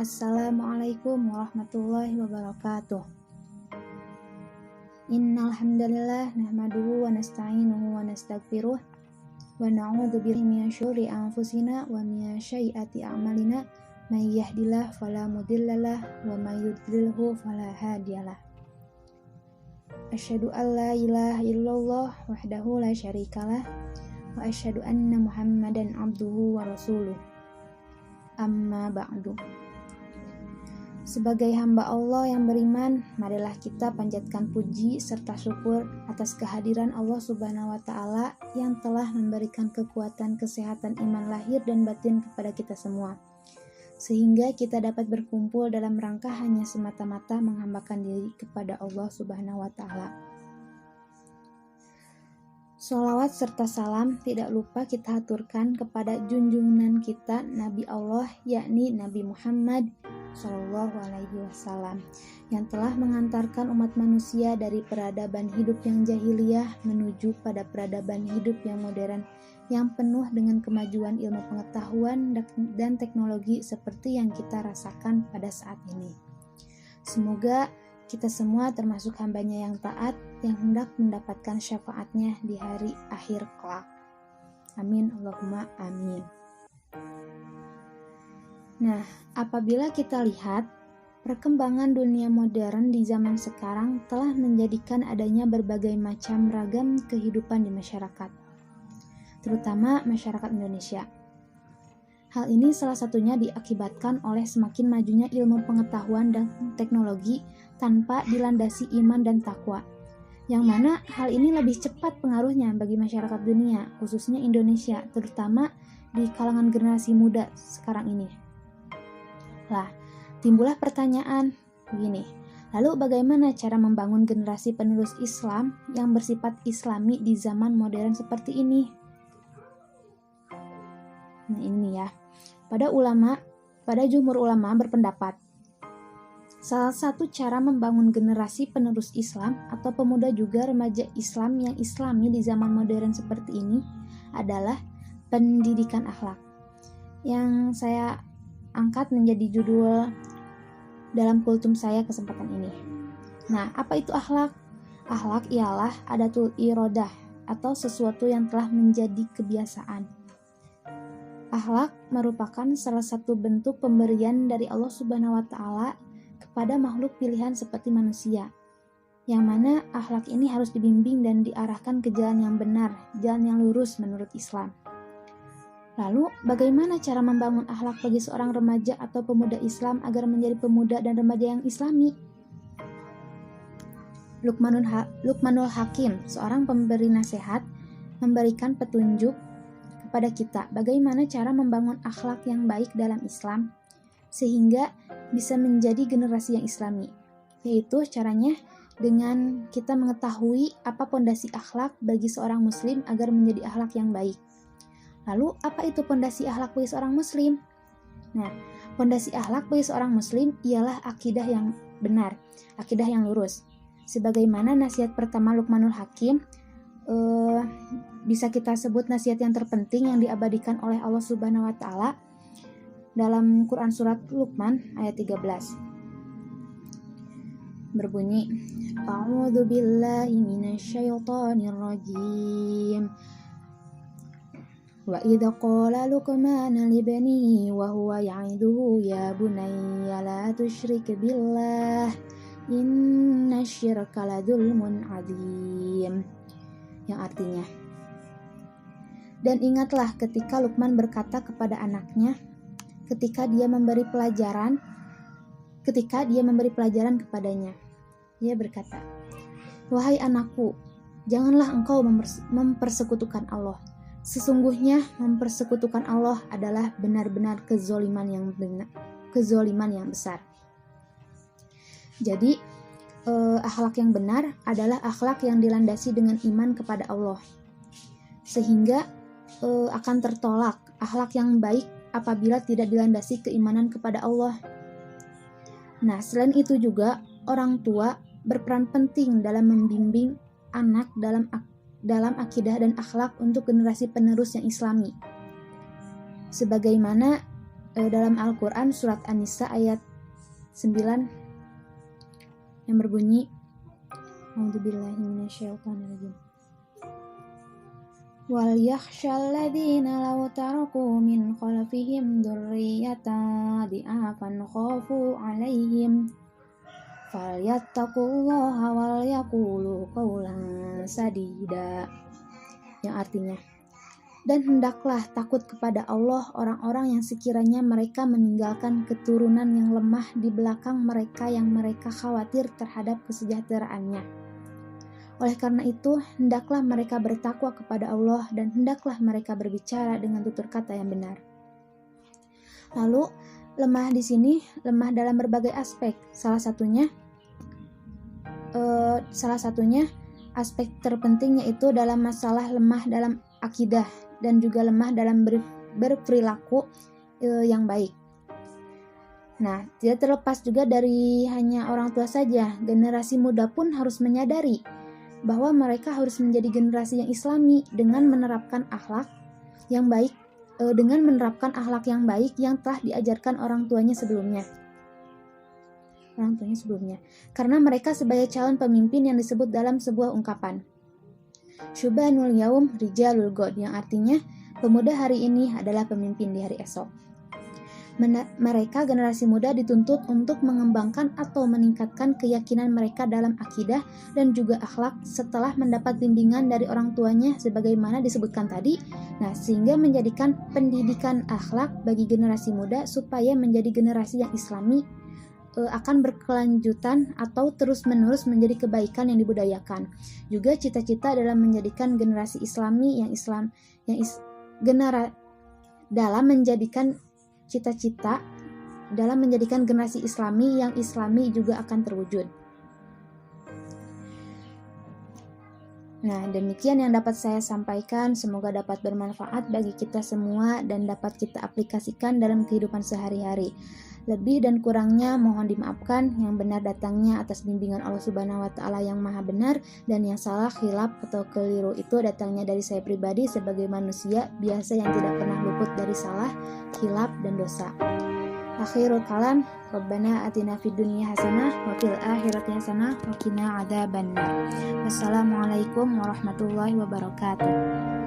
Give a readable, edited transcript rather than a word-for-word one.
Assalamualaikum warahmatullahi wabarakatuh. Innal hamdalillah nahmaduhu wa nasta'inuhu wa nastaghfiruh wa na'udzu billahi min syururi anfusina wa min sayyiati a'malina may yahdihillahu fala mudhillalah wa may yudlilhu fala hadiyalah. Asyhadu an la ilaha illallah wahdahu la syarikalah wa asyhadu anna Muhammadan abduhu wa rasuluh. Amma ba'du. Sebagai hamba Allah yang beriman, marilah kita panjatkan puji serta syukur atas kehadiran Allah Subhanahu wa Ta'ala yang telah memberikan kekuatan, kesehatan, iman lahir dan batin kepada kita semua, sehingga kita dapat berkumpul dalam rangka hanya semata-mata menghambakan diri kepada Allah Subhanahu wa Ta'ala. Sholawat serta salam tidak lupa kita aturkan kepada junjungan kita Nabi Allah, yakni Nabi Muhammad Sallallahu Alaihi Wasallam, yang telah mengantarkan umat manusia dari peradaban hidup yang jahiliyah menuju pada peradaban hidup yang modern, yang penuh dengan kemajuan ilmu pengetahuan dan teknologi seperti yang kita rasakan pada saat ini. Semoga kita semua termasuk hambanya yang taat, yang hendak mendapatkan syafaatnya di hari akhir kelak. Amin, Allahumma amin. Nah, apabila kita lihat, perkembangan dunia modern di zaman sekarang telah menjadikan adanya berbagai macam ragam kehidupan di masyarakat, terutama masyarakat Indonesia. Hal ini salah satunya diakibatkan oleh semakin majunya ilmu pengetahuan dan teknologi tanpa dilandasi iman dan takwa, yang mana hal ini lebih cepat pengaruhnya bagi masyarakat dunia, khususnya Indonesia, terutama di kalangan generasi muda sekarang ini. Lah, timbullah pertanyaan begini, lalu bagaimana cara membangun generasi penerus Islam yang bersifat islami di zaman modern seperti ini? Nah ini ya, pada jumhur ulama berpendapat, salah satu cara membangun generasi penerus Islam atau pemuda juga remaja Islam yang islami di zaman modern seperti ini adalah pendidikan akhlak, yang saya angkat menjadi judul dalam kultum saya kesempatan ini. Nah, apa itu akhlak? Akhlak ialah adatul irodah atau sesuatu yang telah menjadi kebiasaan. Akhlak merupakan salah satu bentuk pemberian dari Allah Subhanahu wa Ta'ala kepada makhluk pilihan seperti manusia, yang mana akhlak ini harus dibimbing dan diarahkan ke jalan yang benar, jalan yang lurus menurut Islam. Lalu, bagaimana cara membangun akhlak bagi seorang remaja atau pemuda Islam agar menjadi pemuda dan remaja yang islami? Luqmanul Hakim, seorang pemberi nasihat, memberikan petunjuk kepada kita bagaimana cara membangun akhlak yang baik dalam Islam, sehingga bisa menjadi generasi yang islami. Yaitu caranya dengan kita mengetahui apa pondasi akhlak bagi seorang muslim agar menjadi akhlak yang baik. Lalu, apa itu pondasi akhlak bagi seorang muslim? Nah, pondasi akhlak bagi seorang muslim ialah akidah yang benar, akidah yang lurus. Sebagaimana nasihat pertama Luqmanul Hakim, bisa kita sebut nasihat yang terpenting yang diabadikan oleh Allah Subhanahu wa Ta'ala dalam Quran surat Luqman ayat 13. Berbunyi, A'udzu billahi minasyaitonir rajim. Wa idza qala Luqman li banihi wa huwa ya'iduhu ya bunayya la tusyrik billah inna syirka la dzulmun 'adzim. Yang artinya, dan ingatlah ketika Luqman berkata kepada anaknya ketika dia memberi pelajaran kepadanya. Dia berkata, "Wahai anakku, janganlah engkau mempersekutukan Allah. Sesungguhnya mempersekutukan Allah adalah benar-benar kezoliman yang besar." Jadi, akhlak yang benar adalah akhlak yang dilandasi dengan iman kepada Allah, sehingga akan tertolak akhlak yang baik apabila tidak dilandasi keimanan kepada Allah. Nah, selain itu juga orang tua berperan penting dalam membimbing anak dalam akidah dan akhlak untuk generasi penerus yang islami. Sebagaimana dalam Al-Quran surat An-Nisa ayat 9 yang berbunyi, A'udzubillahi minasyaitonirrajim. Wal yakhshal ladzina law taraku min khalfihim dzurriyyatan di'afan khafu 'alaihim falyattaqullaha wal yaqulu qawlan sadida. Yang artinya, dan hendaklah takut kepada Allah orang-orang yang sekiranya mereka meninggalkan keturunan yang lemah di belakang mereka yang mereka khawatir terhadap kesejahteraannya. Oleh karena itu, hendaklah mereka bertakwa kepada Allah dan hendaklah mereka berbicara dengan tutur kata yang benar. Lalu, lemah di sini lemah dalam berbagai aspek. Salah satunya aspek terpenting yaitu dalam masalah lemah dalam akidah dan juga lemah dalam berperilaku yang baik. Nah, tidak terlepas juga dari hanya orang tua saja, generasi muda pun harus menyadari bahwa mereka harus menjadi generasi yang islami dengan menerapkan akhlak yang baik, yang telah diajarkan orang tuanya sebelumnya. Karena mereka sebagai calon pemimpin yang disebut dalam sebuah ungkapan, Syubanul yaum rijalul god, yang artinya pemuda hari ini adalah pemimpin di hari esok. Mereka generasi muda dituntut untuk mengembangkan atau meningkatkan keyakinan mereka dalam akidah dan juga akhlak setelah mendapat bimbingan dari orang tuanya sebagaimana disebutkan tadi. Nah, sehingga menjadikan pendidikan akhlak bagi generasi muda supaya menjadi generasi yang islami akan berkelanjutan atau terus-menerus menjadi kebaikan yang dibudayakan. Juga cita-cita dalam menjadikan generasi islami dalam menjadikan generasi islami yang islami juga akan terwujud. Nah, demikian yang dapat saya sampaikan. Semoga dapat bermanfaat bagi kita semua dan dapat kita aplikasikan dalam kehidupan sehari-hari. Lebih dan kurangnya mohon dimaafkan. Yang benar datangnya atas bimbingan Allah Subhanahu wa Ta'ala yang Maha Benar, dan yang salah, khilaf atau keliru itu datangnya dari saya pribadi sebagai manusia biasa yang tidak pernah luput dari salah, khilaf dan dosa. Akhirul kalam, Rabbana atina fid dunya hasanah wa fil akhirati hasanah wa qina adzabannar. Wassalamualaikum warahmatullahi wabarakatuh.